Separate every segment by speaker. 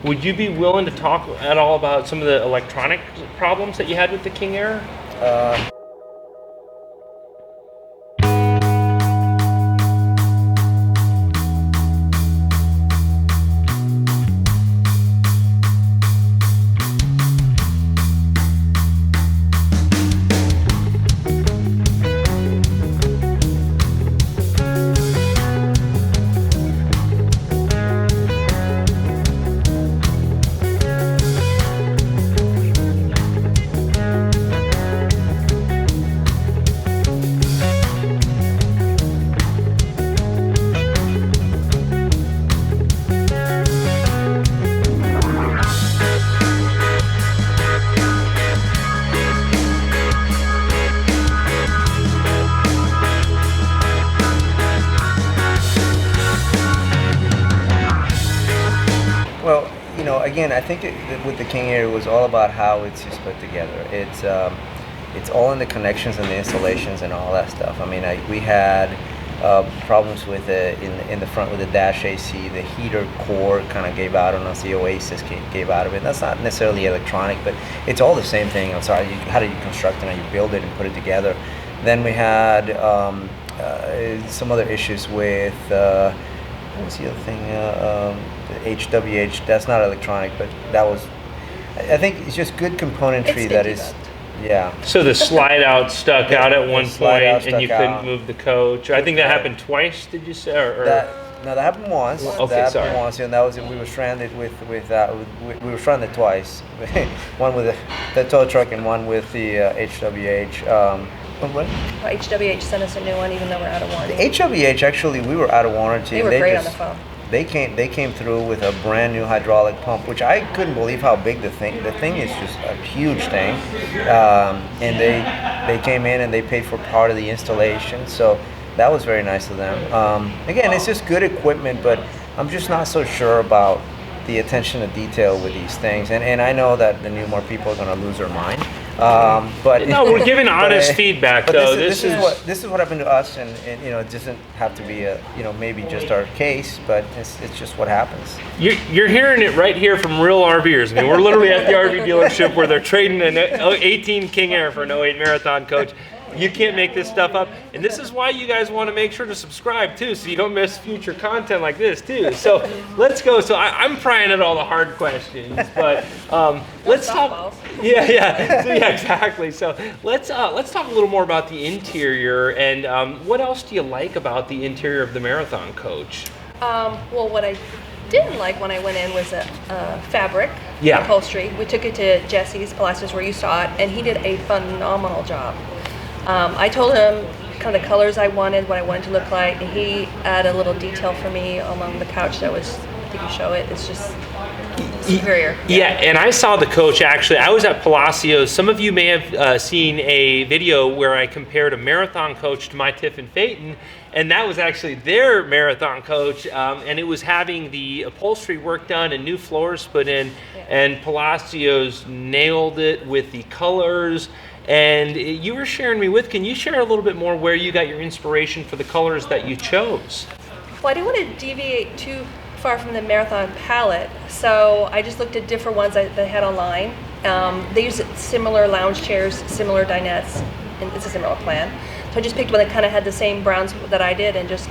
Speaker 1: Would you be willing to talk at all about some of the electronic problems that you had with the King Aire?
Speaker 2: Well, again, I think with the King Aire, it was all about how it's just put together. It's all in the connections and the installations and all that stuff. I mean, we had problems with in the front with the dash AC. The heater core kind of gave out on us. The Oasis gave out of it. That's not necessarily electronic, but it's all the same thing. I'm sorry, how do you construct it and you build it and put it together? Then we had some other issues with what was the other thing? The HWH. That's not electronic, but that was. I think it's just good componentry that is. Yeah.
Speaker 1: So the slide out stuck out at one point, and you couldn't
Speaker 2: out.
Speaker 1: move the coach. I think that happened twice. Did you say?
Speaker 2: No, that happened once.
Speaker 1: Okay,
Speaker 2: that
Speaker 1: sorry.
Speaker 2: happened once, and that was we were stranded we were stranded twice. One with the tow truck and one with the HWH. What?
Speaker 3: HWH sent us a new one, even though we're out of warranty.
Speaker 2: The HWH, actually, we were out of warranty.
Speaker 3: They were great on the phone.
Speaker 2: They came through with a brand new hydraulic pump, which I couldn't believe how big the thing is. Just a huge thing, and they came in and they paid for part of the installation, so that was very nice of them. Again, it's just good equipment, but I'm just not so sure about the attention to detail with these things, and I know that the Newmar people are going to lose their mind. But
Speaker 1: no, we're giving honest feedback,
Speaker 2: but
Speaker 1: though.
Speaker 2: This is what happened to us, and it doesn't have to be maybe just our case, but it's just what happens.
Speaker 1: You're hearing it right here from real RVers. I mean, we're literally at the RV dealership where they're trading an 18 King Aire for an 08 Marathon Coach. You can't make this stuff up, and this is why you guys want to make sure to subscribe too, so you don't miss future content like this too. So let's go. So I'm prying at all the hard questions, but let's talk. Yeah. So, yeah, exactly. So let's talk a little more about the interior and what else do you like about the interior of the Marathon Coach?
Speaker 3: Well, what I didn't like when I went in was fabric, upholstery. We took it to Jesse's Palacios where you saw it, and he did a phenomenal job. I told him kind of the colors I wanted, what I wanted to look like, and he added a little detail for me along the couch that was, I think you show it, it's just superior.
Speaker 1: Yeah, and I saw the coach actually. I was at Palacios. Some of you may have seen a video where I compared a Marathon Coach to my Tiffin Phaeton, and that was actually their Marathon Coach, and it was having the upholstery work done and new floors put in, and Palacios nailed it with the colors. And you were sharing me with, can you share a little bit more where you got your inspiration for the colors that you chose?
Speaker 3: Well, I didn't want to deviate too far from the Marathon palette, so I just looked at different ones that they had online. They use similar lounge chairs, similar dinettes, and it's a similar plan. So I just picked one that kind of had the same browns that I did and just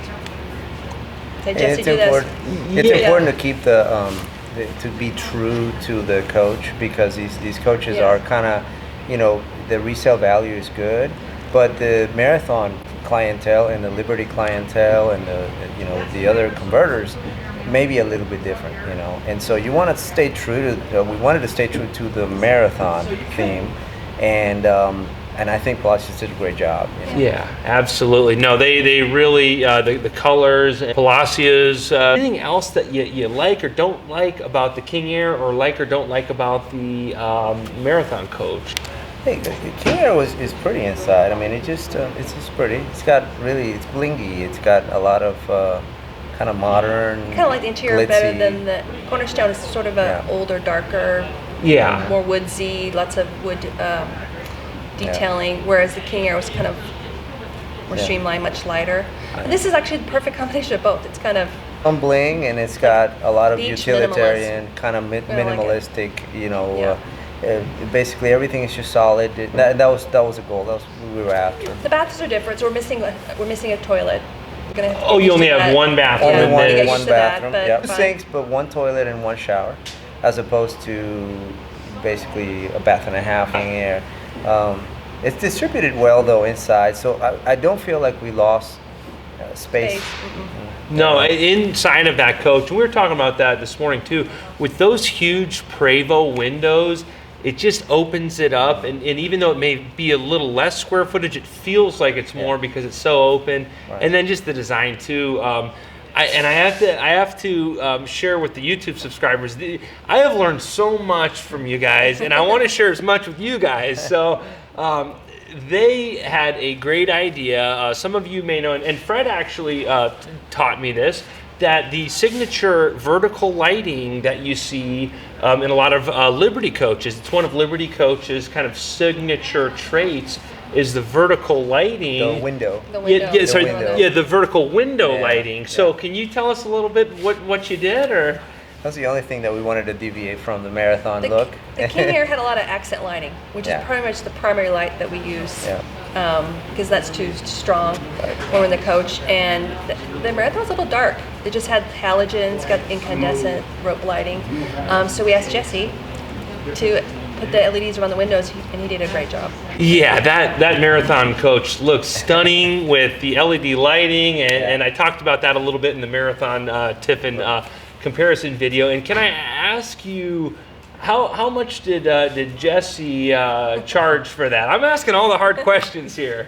Speaker 3: said, Jesse, do this.
Speaker 2: It's important to keep to be true to the coach, because these coaches are kind of, the resale value is good, but the Marathon clientele and the Liberty clientele and the other converters may be a little bit different, and so you want to stay true to. We wanted to stay true to the Marathon theme, and I think Palacios did a great job.
Speaker 1: Yeah, absolutely. No, they really the colors, Palacios. Anything else that you like or don't like about the King Aire, or like or don't like about the Marathon Coach?
Speaker 2: Hey, the King Aire is pretty inside. I mean, it's just pretty. It's blingy. It's got a lot of kind of modern.
Speaker 3: Kind of like the interior
Speaker 2: glitzy.
Speaker 3: better than the Cornerstone. Is sort of a older, darker, more woodsy, lots of wood detailing. Whereas the King Aire was kind of more streamlined, much lighter. And this is actually the perfect combination of both. It's kind of
Speaker 2: some bling, and it's got a lot of
Speaker 3: Beach
Speaker 2: utilitarian, kind of minimalistic, basically everything is just solid. That was a goal. That was what we were after.
Speaker 3: The bathrooms are different, so we're missing a toilet. We're gonna have to
Speaker 1: you only have one bathroom.
Speaker 2: Only
Speaker 3: and
Speaker 2: one bathroom.
Speaker 3: That,
Speaker 2: Two sinks, but one toilet and one shower, as opposed to basically a bath and a half in here. It's distributed well though inside, so I don't feel like we lost space.
Speaker 1: No, inside of that coach, and we were talking about that this morning too, with those huge Prevost windows, it just opens it up, and even though it may be a little less square footage, it feels like it's more because it's so open. Right. And then just the design too. I have to share with the YouTube subscribers. I have learned so much from you guys, and I want to share as much with you guys. So they had a great idea. Some of you may know, and Fred actually taught me this, that the signature vertical lighting that you see in a lot of Liberty coaches, it's one of Liberty coaches' kind of signature traits, is the vertical lighting.
Speaker 2: The window.
Speaker 1: The vertical window lighting. So can you tell us a little bit what you did, or?
Speaker 2: That's the only thing that we wanted to deviate from the marathon look.
Speaker 3: The King Aire had a lot of accent lighting, which is pretty much the primary light that we use, because that's too strong when we're in the coach. And the marathon's a little dark. It just had halogens, got incandescent rope lighting. So we asked Jesse to put the LEDs around the windows, and he did a great job.
Speaker 1: Yeah, that marathon coach looks stunning with the LED lighting, and I talked about that a little bit in the marathon Tiffin comparison video. And can I ask you, how much did Jesse charge for that? I'm asking all the hard questions here.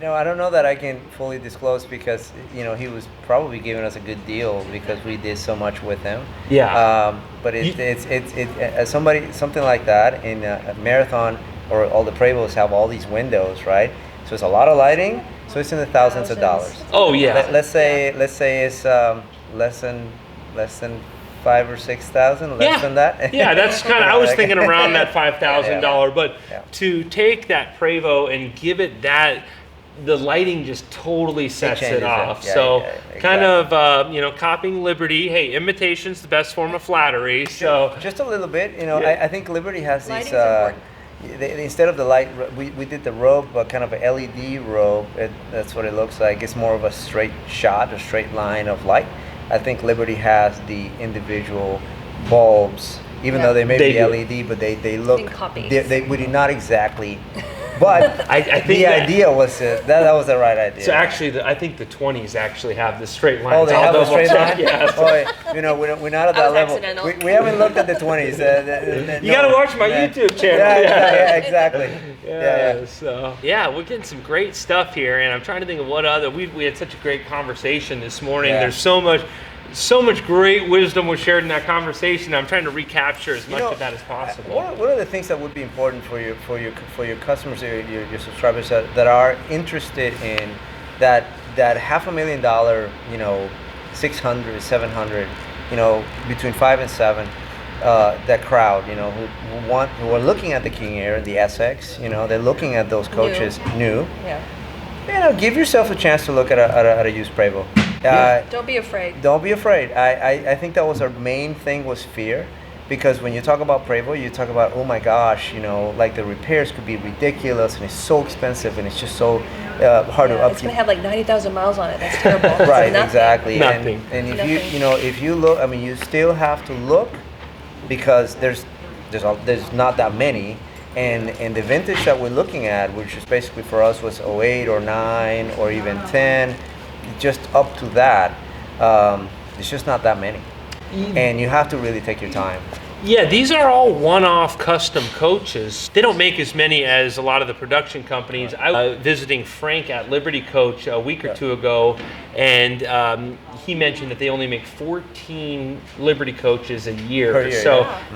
Speaker 2: I don't know that I can fully disclose, because he was probably giving us a good deal because we did so much with him.
Speaker 1: Yeah.
Speaker 2: But it's as something like that in a marathon, or all the Prevosts have all these windows, right? So it's a lot of lighting. So it's in the thousands of dollars.
Speaker 1: Oh yeah.
Speaker 2: Let's say it's less than $5,000 or $6,000, less than that.
Speaker 1: Yeah, that's kind of, I was thinking around that $5,000, but to take that Prevost and give it that, the lighting just totally sets it off. Exactly. Kind of, copying Liberty. Hey, imitation's the best form of flattery. So
Speaker 2: just a little bit, I think Liberty has these. Instead of the light, we did the rope, kind of a LED rope. That's what it looks like. It's more of a straight shot, a straight line of light. I think Liberty has the individual bulbs, even though they may be LED, but they look. We did not exactly. But I think the idea was that was the right idea.
Speaker 1: So actually, I think the 20s actually have the straight line.
Speaker 2: Oh, they have the straight line?
Speaker 1: Yes.
Speaker 2: We're not at that level. We haven't looked at the 20s.
Speaker 1: You got to watch my YouTube channel.
Speaker 2: Yeah, exactly.
Speaker 1: So we're getting some great stuff here, and I'm trying to think of what other. We had such a great conversation this morning. There's so much great wisdom was shared in that conversation. I'm trying to recapture as much of that as possible.
Speaker 2: One of the things that would be important for your customers, your subscribers that are interested in that $500,000, 600, 700, between 5 and 7, that crowd, who are looking at the King Aire, the SX, they're looking at those coaches new. Yeah. Give yourself a chance to look at a used Prevost.
Speaker 3: Don't be afraid.
Speaker 2: Don't be afraid. I think that was our main thing, was fear, because when you talk about Prevost, you talk about, oh my gosh, like the repairs could be ridiculous, and it's so expensive, and it's just so hard to upkeep.
Speaker 3: It's gonna have like 90,000 miles on it. That's terrible.
Speaker 2: Right, exactly.
Speaker 1: Nothing.
Speaker 2: And if you look, you still have to look, because there's not that many. And the vintage that we're looking at, which is basically for us was 08 or 9 or even 10, just up to that, it's just not that many. And you have to really take your time.
Speaker 1: Yeah, these are all one-off custom coaches. They don't make as many as a lot of the production companies. I was visiting Frank at Liberty Coach a week or two ago, and he mentioned that they only make 14 Liberty coaches a year.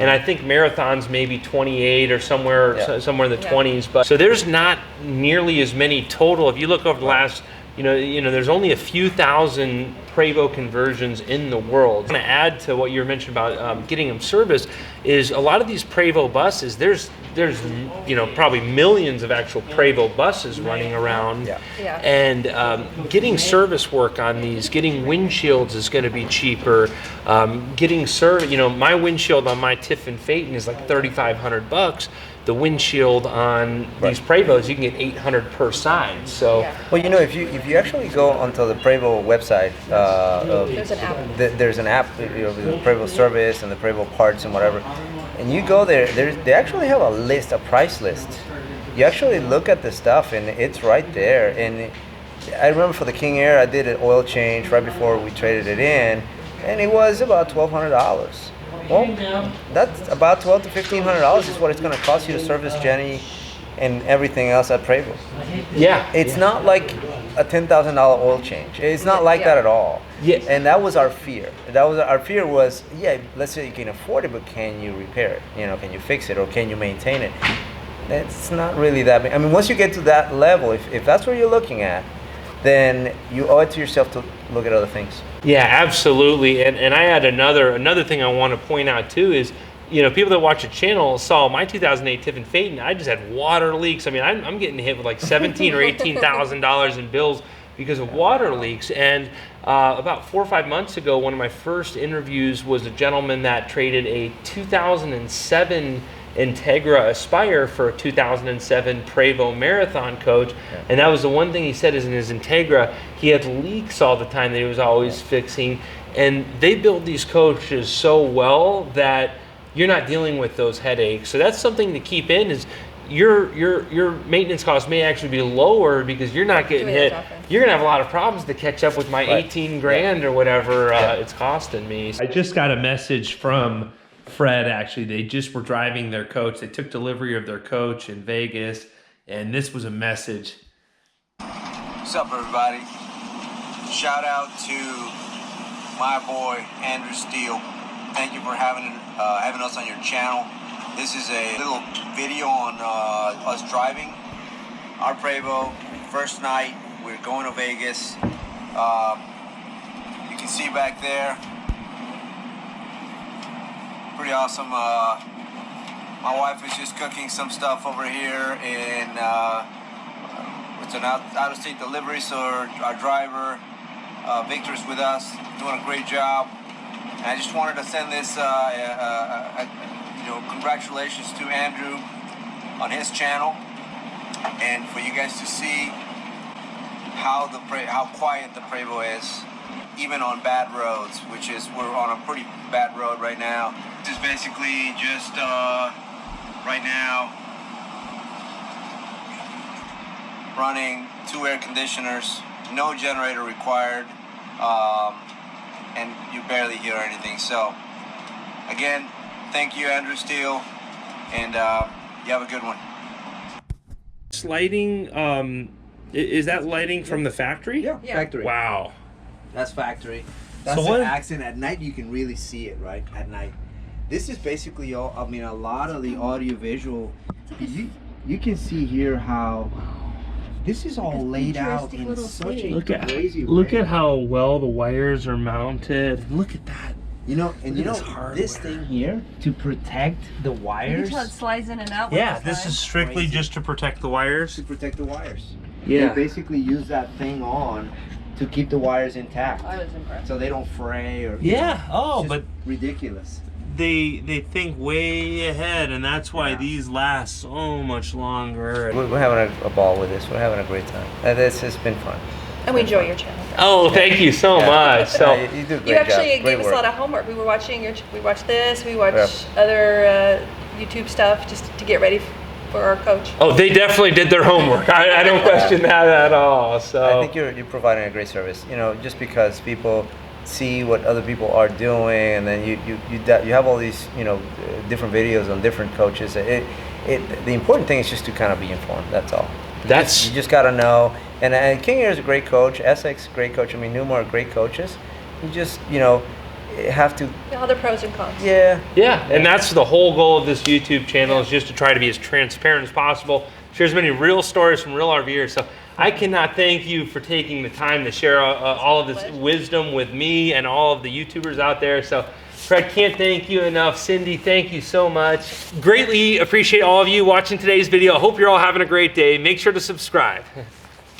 Speaker 1: And I think marathons maybe 28 or somewhere in the 20s. But so there's not nearly as many total. If you look over the last there's only a few thousand Prevost conversions in the world. To add to what you mentioned about getting them serviced, is a lot of these Prevost buses, there's probably millions of actual Prevost buses running around.
Speaker 3: Yeah.
Speaker 1: And getting service work on these, getting windshields is going to be cheaper. Getting my windshield on my Tiffin Phaeton is like $3,500. The windshield on these Prevosts, you can get $800 per side. So,
Speaker 2: well, if you actually go onto the Prevost website,
Speaker 3: there's an app.
Speaker 2: There's an app, the Prevost service and the Prevost parts and whatever, and you go there. They actually have a price list. You actually look at the stuff, and it's right there. And I remember for the King Aire, I did an oil change right before we traded it in, and it was about $1,200. Well, that's about $1,200 to $1,500 is what it's going to cost you to service Jenny and everything else at Prevost.
Speaker 1: Yeah,
Speaker 2: it's not like a $10,000 oil change. It's not like that at all.
Speaker 1: Yeah,
Speaker 2: and that was our fear. Our fear was, let's say you can afford it, but can you repair it? Can you fix it or can you maintain it? It's not really that big. I mean, once you get to that level, if that's what you're looking at, then you owe it to yourself to look at other things.
Speaker 1: Yeah, absolutely. And I had another thing I want to point out too is, people that watch the channel saw my 2008 Tiffin Phaeton. I just had water leaks. I mean, I'm getting hit with like $17,000 or $18,000 in bills because of water leaks. And about 4 or 5 months ago, one of my first interviews was a gentleman that traded a 2007 Integra Aspire for a 2007 Prevost Marathon Coach, and that was the one thing he said is in his Integra he had leaks all the time that he was always fixing, and they build these coaches so well that you're not dealing with those headaches. So that's something to keep in, is your maintenance costs may actually be lower because you're not getting hit. You're gonna have a lot of problems to catch up with my 18 grand or whatever it's costing me. I just got a message from Fred, actually. They just were driving their coach. They took delivery of their coach in Vegas, and this was a message.
Speaker 4: What's up, everybody? Shout out to my boy Andrew Steele. Thank you for having us on your channel. This is a little video on us driving our Prevost. First night, we're going to Vegas. You can see back there. Pretty awesome. My wife is just cooking some stuff over here, and it's an out-of-state delivery, so our driver Victor's with us, doing a great job. And I just wanted to send this congratulations to Andrew on his channel, and for you guys to see how quiet the Prevost is, even on bad roads, we're on a pretty bad road right now. This is basically just right now running 2 air conditioners, no generator required, and you barely hear anything. So again, thank you, Andrew Steele, and you have a good one.
Speaker 1: Lighting, is that lighting from the factory?
Speaker 2: Yeah, factory.
Speaker 1: Wow.
Speaker 2: That's factory. That's an accent. At night you can really see it, right? At night. This is basically all, I mean, a lot of the audio visual. You can see here how this is all laid out in such a crazy way.
Speaker 1: Look at how well the wires are mounted. Look at that.
Speaker 2: This thing here to protect the wires.
Speaker 3: You how it slides in and out.
Speaker 1: Yeah, this is strictly just to protect the wires.
Speaker 2: To protect the wires.
Speaker 1: Yeah.
Speaker 2: They basically use that thing on to keep the wires intact.
Speaker 3: I was impressed.
Speaker 2: So they don't fray or.
Speaker 1: Yeah. Oh, but
Speaker 2: ridiculous.
Speaker 1: They think way ahead, and that's why these last so much longer.
Speaker 2: We're having a ball with this. We're having a great time. This has been fun.
Speaker 3: And we enjoy your channel.
Speaker 1: Oh, thank you so much. So
Speaker 2: you do a great
Speaker 3: You actually
Speaker 2: job.
Speaker 3: gave us a lot of homework. We were watching we watched this. We watched other YouTube stuff just to get ready for our coach.
Speaker 1: Oh, they definitely did their homework. I don't question that at all. So
Speaker 2: I think you're providing a great service. Just because people see what other people are doing, and then you have all these different videos on different coaches. The important thing is just to kind of be informed. That's all. You just got to know. And King Aire is a great coach. Essex, great coach. I mean, Newmar, great coaches. You just have to.
Speaker 3: All the pros and cons.
Speaker 1: Yeah, and that's the whole goal of this YouTube channel, is just to try to be as transparent as possible. Share as many real stories from real RVers. So I cannot thank you for taking the time to share all of this wisdom with me and all of the YouTubers out there. So Fred, can't thank you enough. Cindy, thank you so much. Greatly appreciate all of you watching today's video. I hope you're all having a great day. Make sure to subscribe.